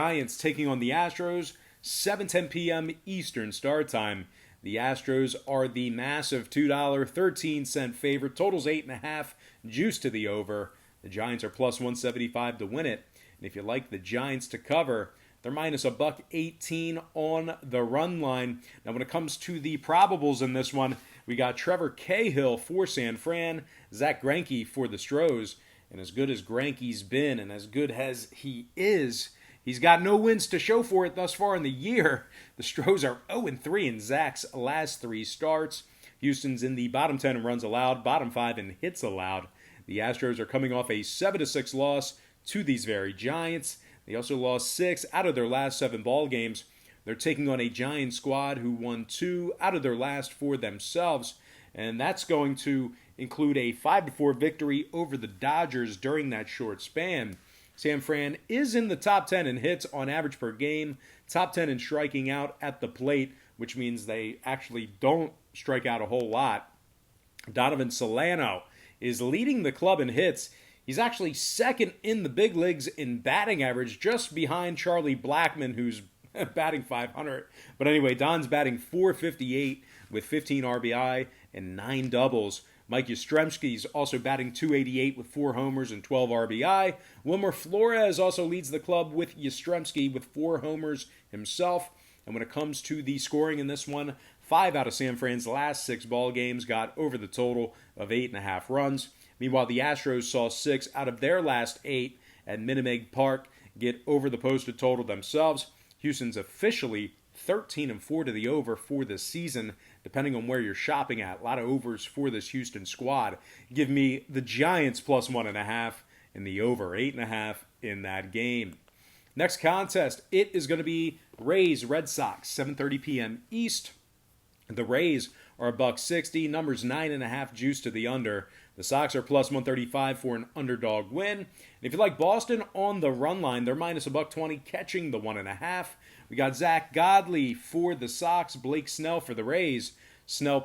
Giants taking on the Astros, 7:10 p.m. Eastern Start Time. The Astros are the massive $2.13 favorite. Total's 8.5, juice to the over. The Giants are plus 175 to win it. And if you like the Giants to cover, they're minus a $1.18 on the run line. Now, when it comes to the probables in this one, we got Trevor Cahill for San Fran, Zach Greinke for the Astros. And as good as Greinke's been, and as good as he is, he's got no wins to show for it thus far in the year. The Astros are 0-3 in Zach's last 3 starts. Houston's in the bottom 10 in runs allowed, bottom 5 in hits allowed. The Astros are coming off a 7-6 loss to these very Giants. They also lost 6 out of their last 7 ball games. They're taking on a Giants squad who won 2 out of their last 4 themselves. And that's going to include a 5-4 victory over the Dodgers during that short span. San Fran is in the top 10 in hits on average per game, top 10 in striking out at the plate, which means they actually don't strike out a whole lot. Donovan Solano is leading the club in hits. He's actually second in the big leagues in batting average, just behind Charlie Blackmon, who's batting .500. But anyway, Don's batting .458 with 15 RBI and 9 doubles. Mike Yastrzemski's also batting .288 with 4 homers and 12 RBI. Wilmer Flores also leads the club with Yastrzemski with 4 homers himself. And when it comes to the scoring in this one, 5 out of San Fran's last 6 ball games got over the total of 8.5 runs. Meanwhile, the Astros saw 6 out of their last 8 at Minute Maid Park get over the posted total themselves. Houston's officially 13-4 to the over for this season, depending on where you're shopping at. A lot of overs for this Houston squad. Give me the Giants plus 1.5 and the over 8.5 in that game. Next contest, it is going to be Rays Red Sox, 7:30 p.m. East. The Rays are $1.60, numbers 9.5, juice to the under. The Sox are plus 135 for an underdog win. And if you like Boston on the run line, they're minus $1.20, catching the 1.5. We got Zach Godley for the Sox, Blake Snell for the Rays. Snell